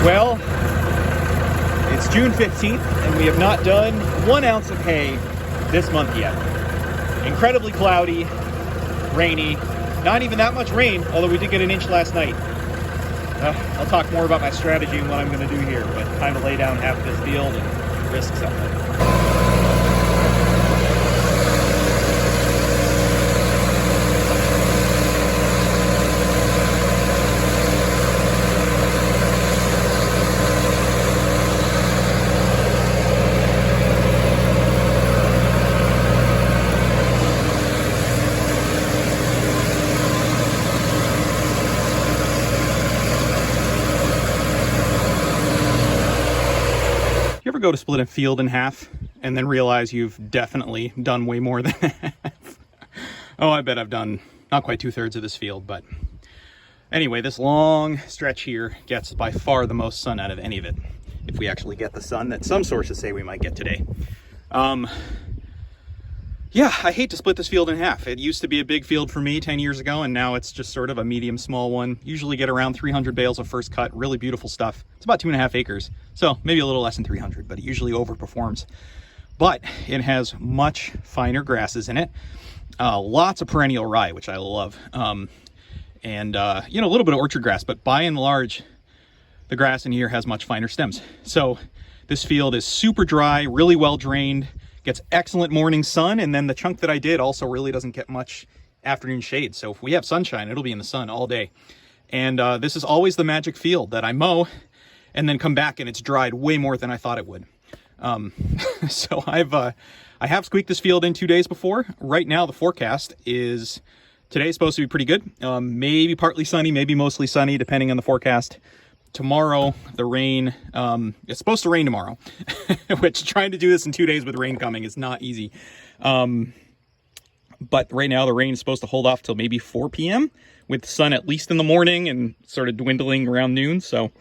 Well, it's June 15th, and we have not done 1 ounce of hay this month yet. Incredibly cloudy, rainy, not even that much rain, although we did get an inch last night. I'll talk more about my strategy and what I'm going to do here, but time to lay down half this field and risk something. You ever go to split a field in half and then realize you've definitely done way more than half? Oh, I bet I've done not quite 2/3 of this field, but anyway, this long stretch here gets by far the most sun out of any of it, if we actually get the sun that some sources say we might get today. Yeah, I hate to split this field in half. It used to be a big field for me 10 years ago, and now it's just sort of a medium small one. Usually get around 300 bales of first cut, really beautiful stuff. It's about 2.5 acres, so maybe a little less than 300, but it usually overperforms. But it has much finer grasses in it. Lots of perennial rye, which I love. And a little bit of orchard grass, but by and large, the grass in here has much finer stems. So this field is super dry, really well drained, gets excellent morning sun, and then the chunk that I did also really doesn't get much afternoon shade. So if we have sunshine, it'll be in the sun all day. And this is always the magic field that I mow and then come back and it's dried way more than I thought it would. So I have squeaked this field in 2 days before. Right now the forecast is today's supposed to be pretty good. Maybe partly sunny, maybe mostly sunny, depending on the forecast. Tomorrow, the rain, it's supposed to rain tomorrow, which trying to do this in 2 days with rain coming is not easy. But right now the rain is supposed to hold off till maybe 4 p.m. with sun at least in the morning and sort of dwindling around noon. So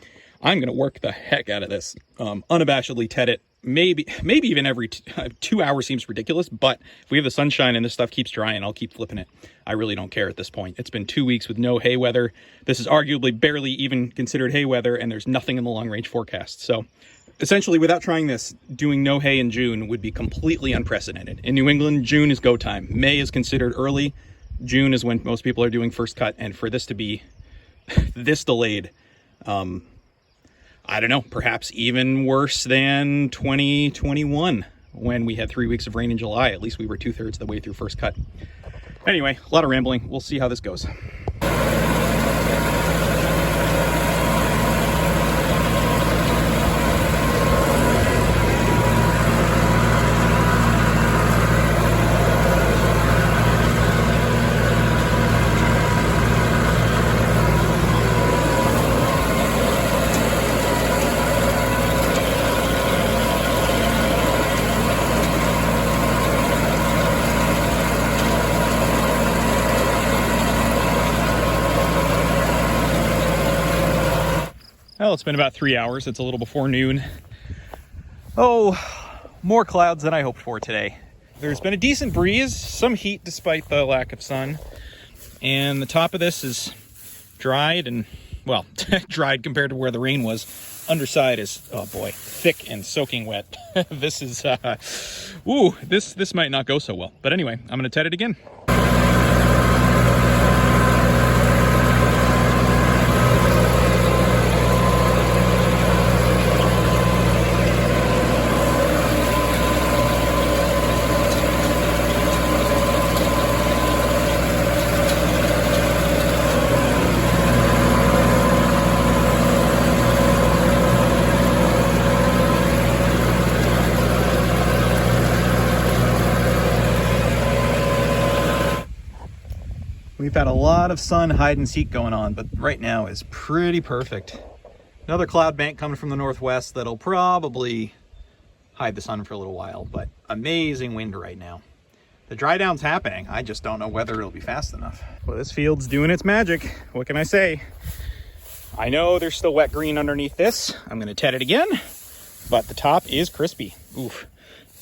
I'm going to work the heck out of this, unabashedly ted it. Maybe even every 2 hours seems ridiculous, but if we have the sunshine and this stuff keeps drying, I'll keep flipping it. I really don't care at this point. It's been 2 weeks with no hay weather. This is arguably barely even considered hay weather, and there's nothing in the long range forecast. So essentially, without trying this, doing no hay in June would be completely unprecedented. In New England, June is go time. May is considered early. June is when most people are doing first cut, and for this to be this delayed, I don't know, perhaps even worse than 2021 when we had 3 weeks of rain in July. At least we were 2/3 of the way through first cut. Anyway, a lot of rambling. We'll see how this goes. Well, it's been about 3 hours. It's a little before noon. Oh, more clouds than I hoped for today. There's been a decent breeze, some heat despite the lack of sun. And the top of this is dried and, well, dried compared to where the rain was. Underside is, oh boy, thick and soaking wet. This is, this might not go so well. But anyway, I'm gonna ted it again. We've had a lot of sun hide and seek going on, but right now is pretty perfect. Another cloud bank coming from the northwest that'll probably hide the sun for a little while, but amazing wind right now. The dry down's happening. I just don't know whether it'll be fast enough. Well, this field's doing its magic. What can I say? I know there's still wet green underneath this. I'm gonna ted it again, but the top is crispy. Oof,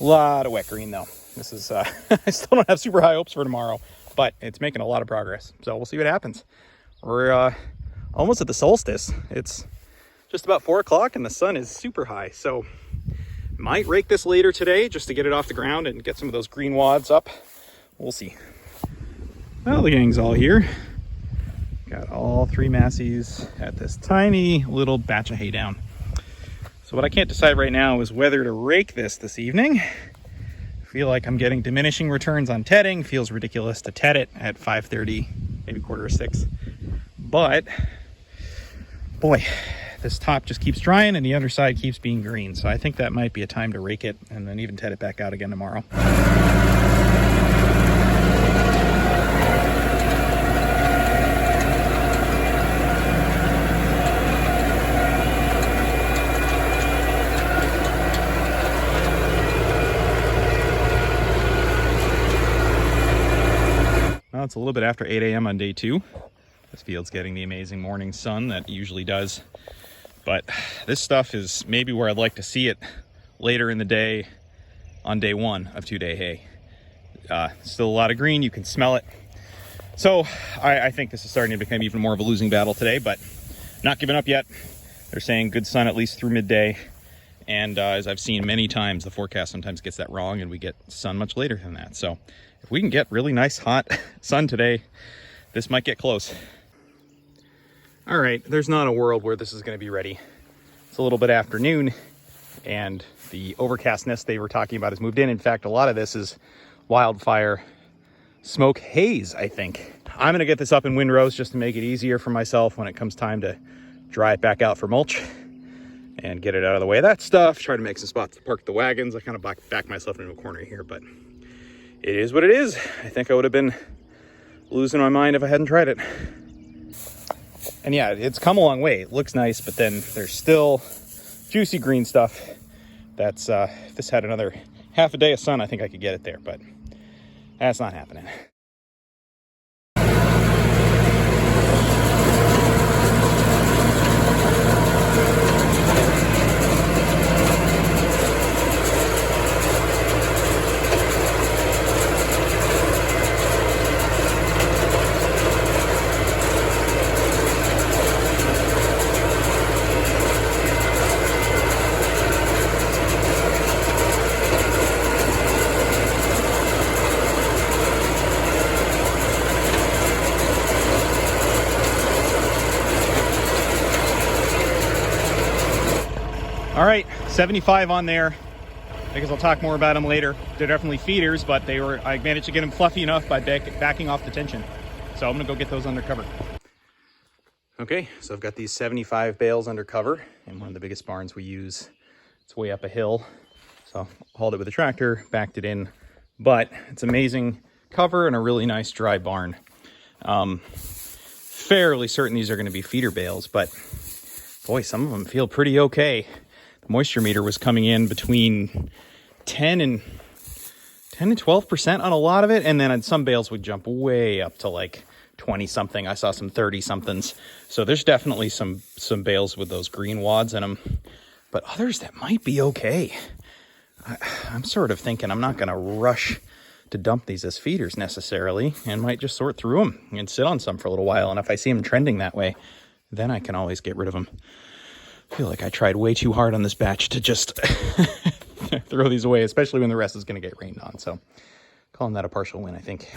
a lot of wet green though. This is, I still don't have super high hopes for tomorrow, but it's making a lot of progress. So we'll see what happens. We're almost at the solstice. It's just about 4 o'clock and the sun is super high. So might rake this later today just to get it off the ground and get some of those green wads up. We'll see. Well, the gang's all here. Got all 3 massies at this tiny little batch of hay down. So what I can't decide right now is whether to rake this evening. I feel like I'm getting diminishing returns on tedding. Feels ridiculous to ted it at 5:30, maybe 5:45. But boy, this top just keeps drying and the underside keeps being green. So I think that might be a time to rake it and then even ted it back out again tomorrow. Well, it's a little bit after 8 a.m. on day 2. This field's getting the amazing morning sun that it usually does. But this stuff is maybe where I'd like to see it later in the day on day 1 of 2-day hay. Still a lot of green, you can smell it. So I think this is starting to become even more of a losing battle today, but not giving up yet. They're saying good sun at least through midday. And as I've seen many times, the forecast sometimes gets that wrong and we get sun much later than that. So if we can get really nice hot sun today, this might get close. All right, there's not a world where this is going to be ready. It's a little bit after noon and the overcastness they were talking about has moved in. In fact, a lot of this is wildfire smoke haze, I think. I'm going to get this up in windrows just to make it easier for myself when it comes time to dry it back out for mulch and get it out of the way of that stuff. Try to make some spots to park the wagons. I kind of back myself into a corner here, but it is what it is. I think I would have been losing my mind if I hadn't tried it. And yeah, it's come a long way. It looks nice, but then there's still juicy green stuff. That's, if this had another half a day of sun, I think I could get it there, but that's not happening. All right, 75 on there. I guess I'll talk more about them later. They're definitely feeders, but I managed to get them fluffy enough by backing off the tension. So I'm gonna go get those under cover. Okay, so I've got these 75 bales under cover in one of the biggest barns we use. It's way up a hill. So I hauled it with a tractor, backed it in, but it's amazing cover and a really nice dry barn. Fairly certain these are gonna be feeder bales, but boy, some of them feel pretty okay. The moisture meter was coming in between 10 and 12% on a lot of it. And then on some bales would jump way up to like 20 something. I saw some 30 somethings. So there's definitely some bales with those green wads in them, but others that might be okay. I'm sort of thinking I'm not going to rush to dump these as feeders necessarily and might just sort through them and sit on some for a little while. And if I see them trending that way, then I can always get rid of them. I feel like I tried way too hard on this batch to just throw these away, especially when the rest is going to get rained on. So calling that a partial win, I think.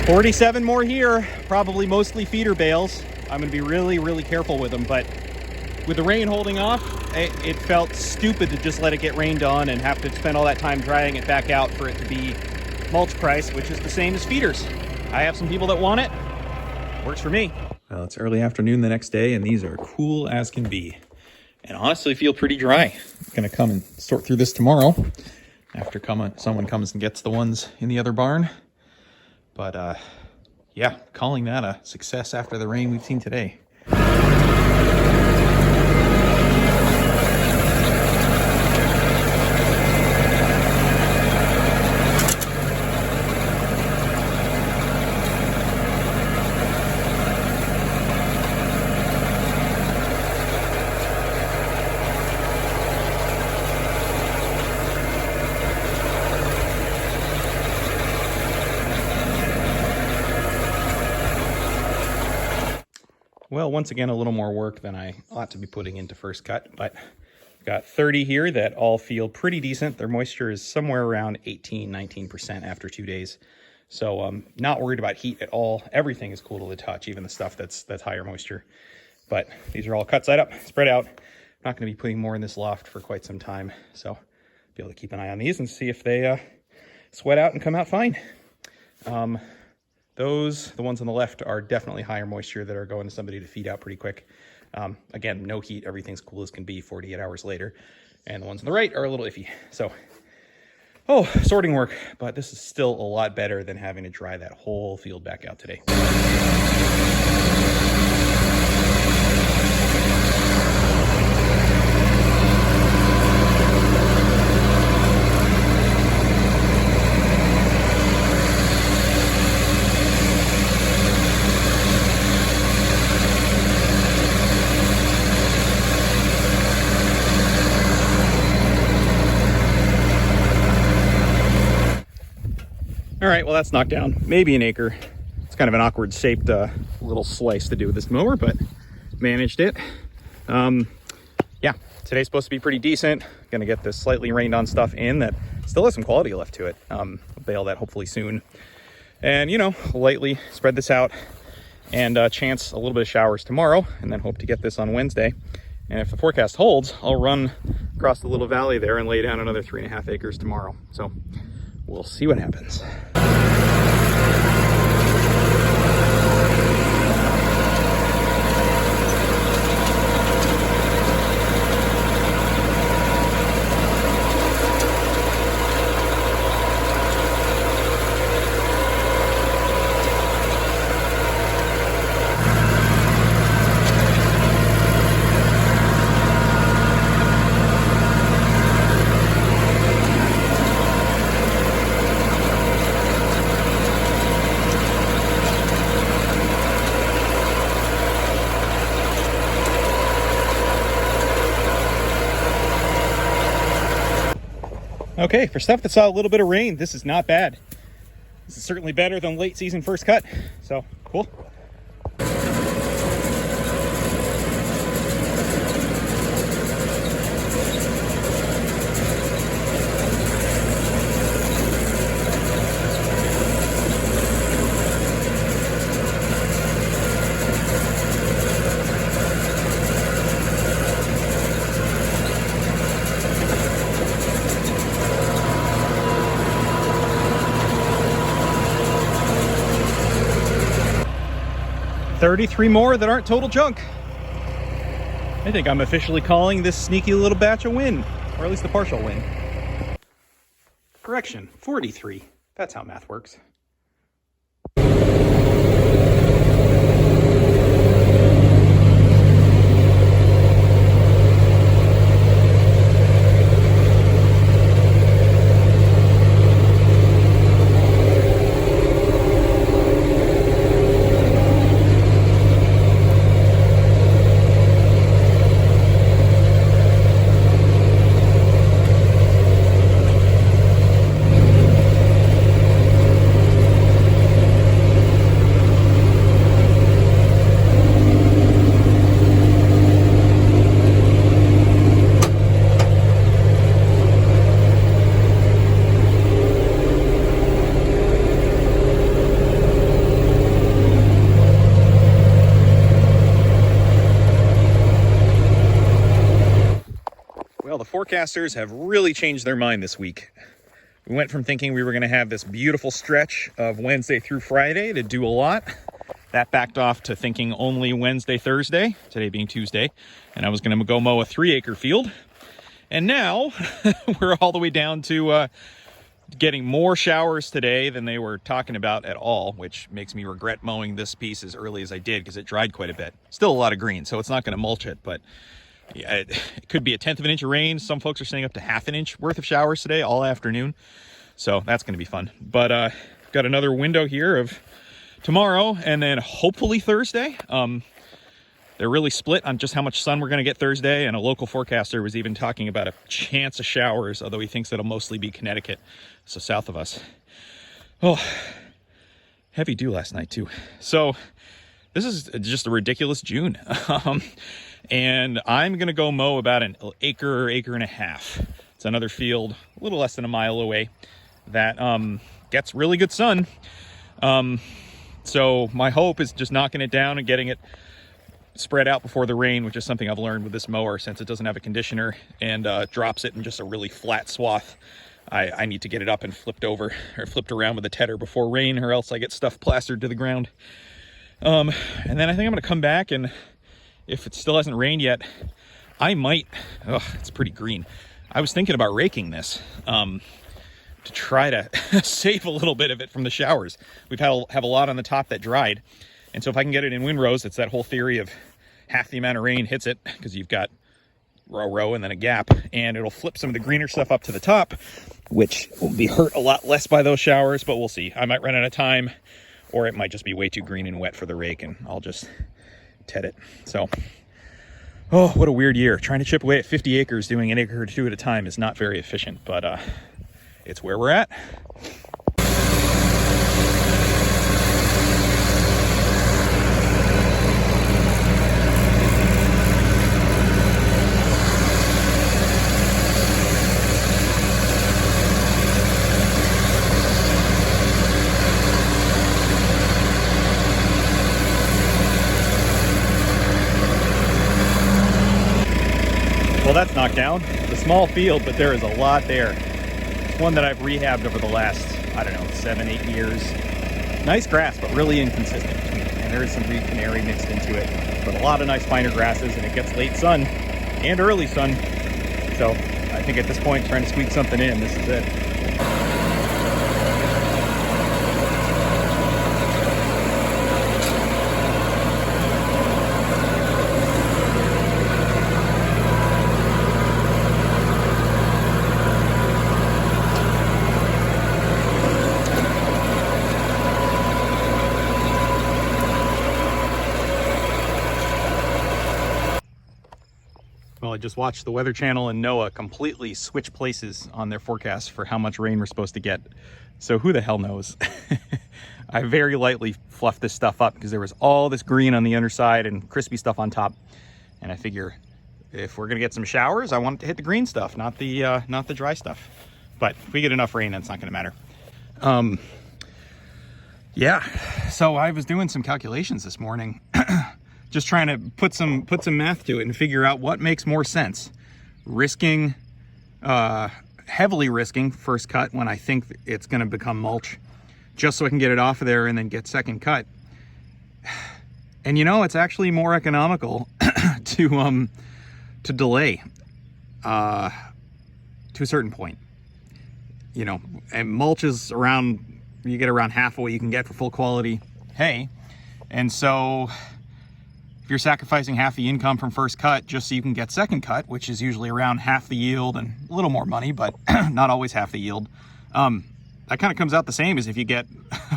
47 more here, probably mostly feeder bales. I'm gonna be really, really careful with them, but with the rain holding off it felt stupid to just let it get rained on and have to spend all that time drying it back out for it to be mulch price, which is the same as feeders. I have some people that want it. Works for me. Well, it's early afternoon the next day, and these are cool as can be. And honestly feel pretty dry. I'm gonna come and sort through this tomorrow after someone comes and gets the ones in the other barn. But yeah, calling that a success after the rain we've seen today. Well, once again, a little more work than I ought to be putting into first cut, but I've got 30 here that all feel pretty decent. Their moisture is somewhere around 18-19% after 2 days. So I'm not worried about heat at all. Everything is cool to the touch, even the stuff that's higher moisture. But these are all cut side up, spread out. I'm not going to be putting more in this loft for quite some time. So I'll be able to keep an eye on these and see if they sweat out and come out fine. The ones on the left are definitely higher moisture that are going to somebody to feed out pretty quick. Again, no heat, everything's cool as can be 48 hours later. And the ones on the right are a little iffy. So, sorting work, but this is still a lot better than having to dry that whole field back out today. All right, well, that's knocked down maybe an acre. It's kind of an awkward shaped little slice to do with this mower, but managed it. Yeah, today's supposed to be pretty decent. Gonna get this slightly rained on stuff in that still has some quality left to it. I'll bale that hopefully soon. And, lightly spread this out and chance a little bit of showers tomorrow, and then hope to get this on Wednesday. And if the forecast holds, I'll run across the little valley there and lay down another 3.5 acres tomorrow. So we'll see what happens. Okay, for stuff that saw a little bit of rain, this is not bad. This is certainly better than late season first cut, so cool. 33 more that aren't total junk. I think I'm officially calling this sneaky little batch a win, or at least a partial win. Correction, 43. That's how math works. forecasters have really changed their mind this week. We went from thinking we were going to have this beautiful stretch of Wednesday through Friday to do a lot. That backed off to thinking only Wednesday, Thursday, today being Tuesday, and I was going to go mow a 3-acre field. And now we're all the way down to getting more showers today than they were talking about at all, which makes me regret mowing this piece as early as I did because it dried quite a bit. Still a lot of green, so it's not going to mulch it, but yeah, it could be 1/10 of an inch of rain. Some folks are saying up to 1/2 inch worth of showers today, all afternoon. So that's going to be fun. But got another window here of tomorrow and then hopefully Thursday. They're really split on just how much sun we're going to get Thursday, and a local forecaster was even talking about a chance of showers, although he thinks it'll mostly be Connecticut, so south of us. Oh, heavy dew last night too. So this is just a ridiculous June. And I'm going to go mow about an acre and a half. It's another field a little less than a mile away that gets really good sun. So my hope is just knocking it down and getting it spread out before the rain, which is something I've learned with this mower since it doesn't have a conditioner and drops it in just a really flat swath. I need to get it up and flipped over or flipped around with a tedder before rain, or else I get stuff plastered to the ground. And then I think I'm going to come back, and if it still hasn't rained yet, I might, it's pretty green. I was thinking about raking this to try to save a little bit of it from the showers. We've have a lot on the top that dried. And so if I can get it in windrows, it's that whole theory of half the amount of rain hits it, because you've got row and then a gap, and it'll flip some of the greener stuff up to the top, which will be hurt a lot less by those showers, but we'll see. I might run out of time, or it might just be way too green and wet for the rake, and I'll just ted it. So, oh, what a weird year. Trying to chip away at 50 acres, doing an acre or two at a time is not very efficient, but it's where we're at. Well, that's knocked down. It's a small field, but there is a lot there. It's one that I've rehabbed over the last, 7-8 years. Nice grass, but really inconsistent. And there is some green canary mixed into it, but a lot of nice finer grasses, and it gets late sun and early sun. So I think at this point, trying to squeak something in, this is it. Well, I just watched the Weather Channel and NOAA completely switch places on their forecast for how much rain we're supposed to get. So who the hell knows? I very lightly fluffed this stuff up because there was all this green on the underside and crispy stuff on top. And I figure if we're gonna get some showers, I want it to hit the green stuff, not the dry stuff. But if we get enough rain, that's not gonna matter. Yeah, so I was doing some calculations this morning. Just trying to put some math to it and figure out what makes more sense. Risking, heavily risking first cut when I think it's gonna become mulch, just so I can get it off of there and then get second cut. And it's actually more economical to delay to a certain point. And mulch is around, you get around half of what you can get for full quality hay. And so if you're sacrificing half the income from first cut just so you can get second cut, which is usually around half the yield and a little more money, but not always half the yield, that kind of comes out the same as if you get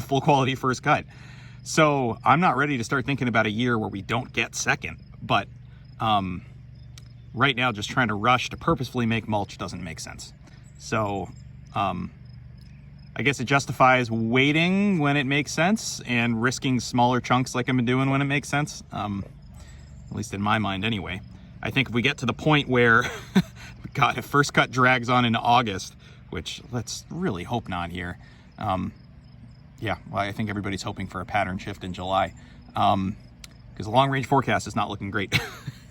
full quality first cut. So I'm not ready to start thinking about a year where we don't get second, but right now just trying to rush to purposefully make mulch doesn't make sense. So I guess it justifies waiting when it makes sense and risking smaller chunks like I've been doing when it makes sense. At least in my mind anyway. I think if we get to the point where, God, if first cut drags on into August, which let's really hope not here. Yeah, well, I think everybody's hoping for a pattern shift in July. Because the long range forecast is not looking great.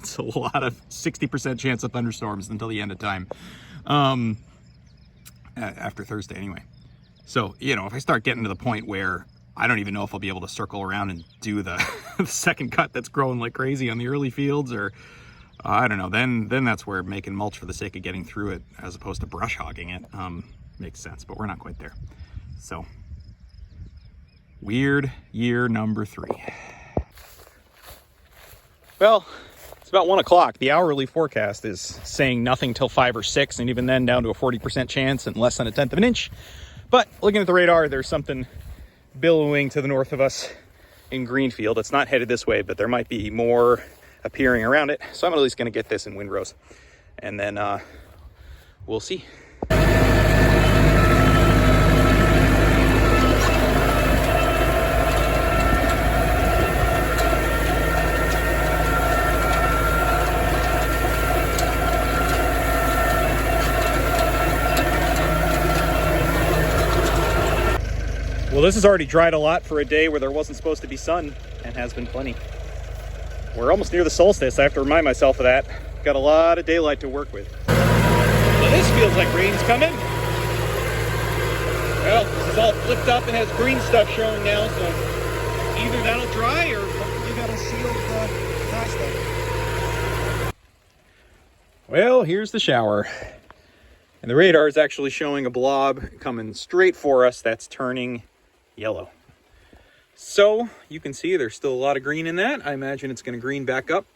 It's a lot of 60% chance of thunderstorms until the end of time. After Thursday anyway. So, you know, if I start getting to the point where I don't even know if I'll be able to circle around and do the, the second cut that's growing like crazy on the early fields, or I don't know, then that's where making mulch for the sake of getting through it as opposed to brush hogging it makes sense, but we're not quite there. So, weird year number 3. Well, it's about 1 o'clock. The hourly forecast is saying nothing till 5 or 6, and even then down to a 40% chance and less than a tenth of an inch. But looking at the radar, there's something billowing to the north of us in Greenfield. It's not headed this way, but there might be more appearing around it. So I'm at least going to get this in Windrows, and then we'll see. Well, this has already dried a lot for a day where there wasn't supposed to be sun, and has been plenty. We're almost near the solstice. I have to remind myself of that. Got a lot of daylight to work with. Well, this feels like rain's coming. Well, this is all flipped up and has green stuff showing now, so either that'll dry or hopefully that'll seal the dry stuff. Well, here's the shower. And the radar is actually showing a blob coming straight for us that's turning yellow. So you can see there's still a lot of green in that. I imagine it's going to green back up,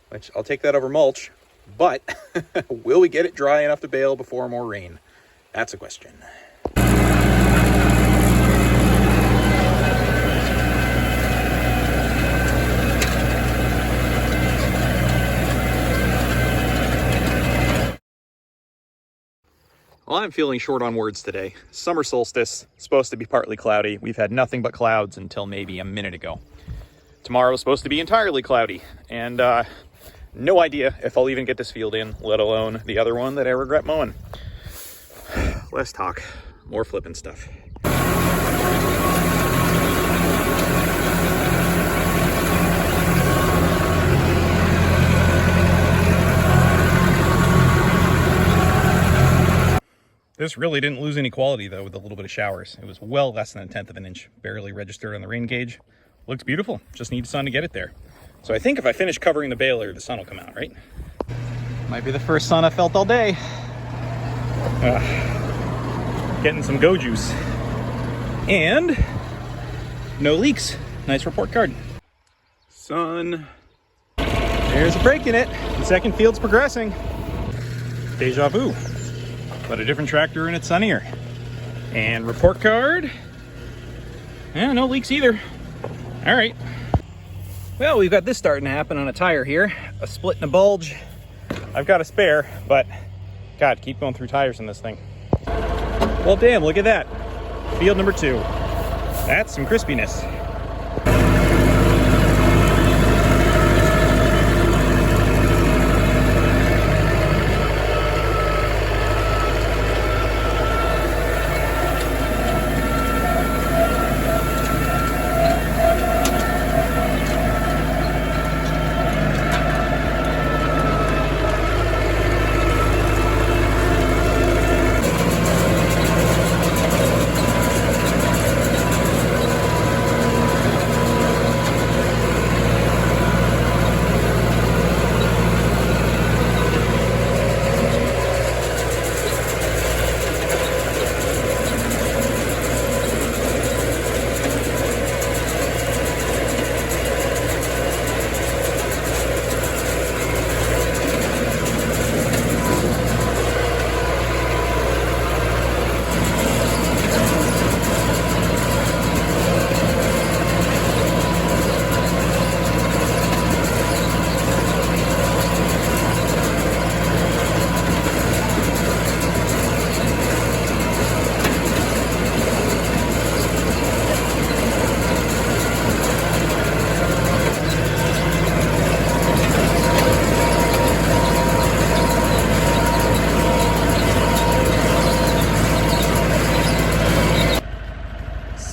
which I'll take that over mulch. But will we get it dry enough to bale before more rain? That's a question. Well, I'm feeling short on words today. Summer solstice, supposed to be partly cloudy. We've had nothing but clouds until maybe a minute ago. Tomorrow is supposed to be entirely cloudy, and no idea if I'll even get this field in, let alone the other one that I regret mowing. Less talk, more flipping stuff. This really didn't lose any quality though with a little bit of showers. It was well less than a tenth of an inch, barely registered on the rain gauge. Looks beautiful, just need sun to get it there. So I think if I finish covering the baler, the sun will come out, right? Might be the first sun I've felt all day. Getting some go juice. And no leaks. Nice report card. Sun. There's a break in it. The second field's progressing. Deja vu. But a different tractor and it's sunnier. And report card. Yeah, no leaks either. All right. Well, we've got this starting to happen on a tire here. A split and a bulge. I've got a spare, but God, keep going through tires in this thing. Well, damn, look at that. Field number 2. That's some crispiness.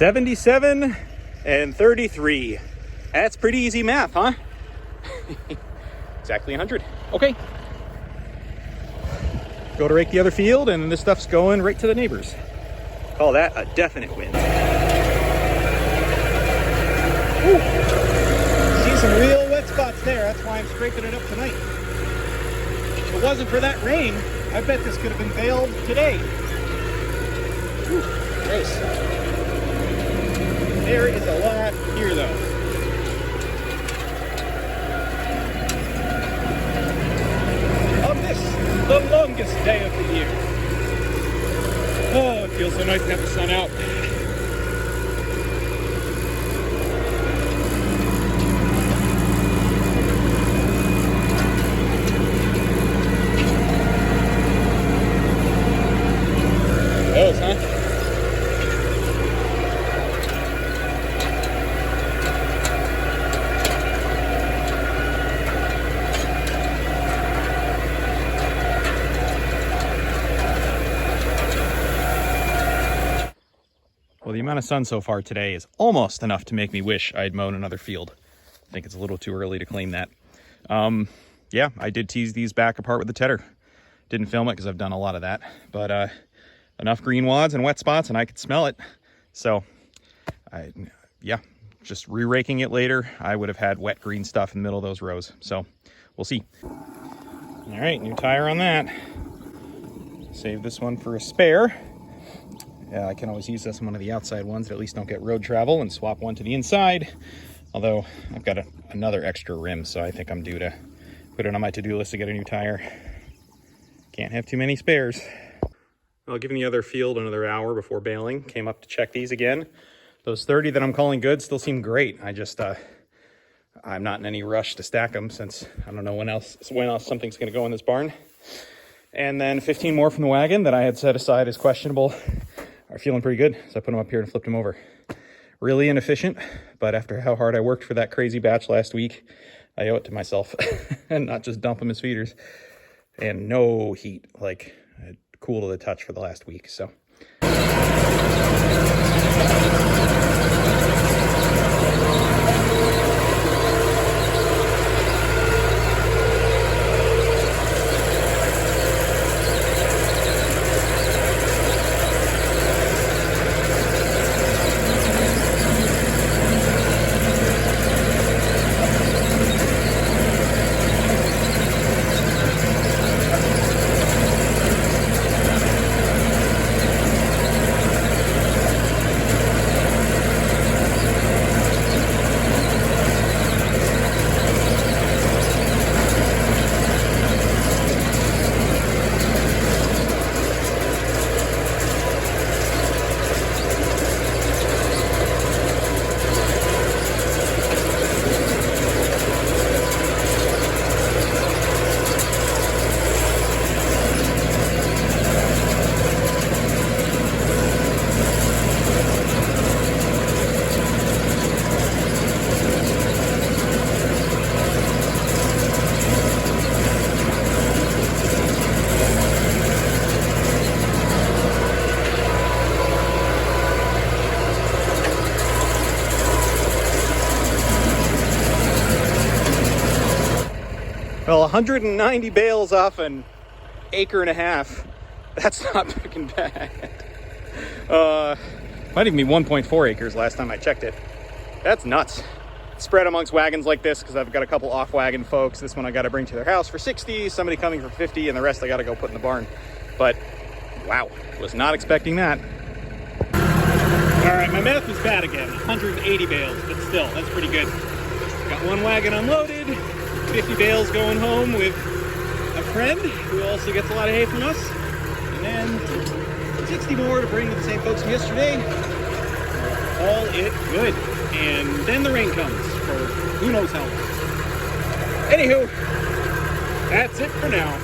77 and 33. That's pretty easy math, huh? Exactly 100. Okay. Go to rake the other field, and this stuff's going right to the neighbors. Call that a definite win. Ooh. See some real wet spots there. That's why I'm scraping it up tonight. If it wasn't for that rain, I bet this could have been baled today. Ooh, gross. There is a lot here, though. On this, the longest day of the year. Oh, it feels so nice to have the sun out. Those, huh? Well, the amount of sun so far today is almost enough to make me wish I'd mown another field. I think it's a little too early to claim that. Yeah, I did tease these back apart with the tedder. Didn't film it because I've done a lot of that, but enough green wads and wet spots and I could smell it. So yeah, just re-raking it later, I would have had wet green stuff in the middle of those rows. So we'll see. All right, new tire on that. Save this one for a spare. Yeah, I can always use this on one of the outside ones that at least don't get road travel, and swap one to the inside. Although I've got another extra rim, so I think I'm due to put it on my to-do list to get a new tire. Can't have too many spares. Well, giving the other field another hour before baling. Came up to check these again. Those 30 that I'm calling good still seem great. I just, I'm not in any rush to stack them since I don't know when else something's gonna go in this barn. And then 15 more from the wagon that I had set aside as questionable are feeling pretty good. So I put them up here and flipped them over. Really inefficient, but after how hard I worked for that crazy batch last week, I owe it to myself and not just dump them as feeders. And no heat, like cool to the touch for the last week, so. Well, 190 bales off an acre and a half. That's not freaking bad. Might even be 1.4 acres last time I checked it. That's nuts. Spread amongst wagons like this because I've got a couple off wagon folks. This one I got to bring to their house for 60, somebody coming for 50, and the rest I got to go put in the barn. But wow, was not expecting that. All right, my math was bad again. 180 bales, but still, that's pretty good. Got one wagon unloaded, 50 bales going home with a friend who also gets a lot of hay from us, and then 60 more to bring to the same folks from yesterday. All it good. And then the rain comes for who knows how long. Anywho, that's it for now.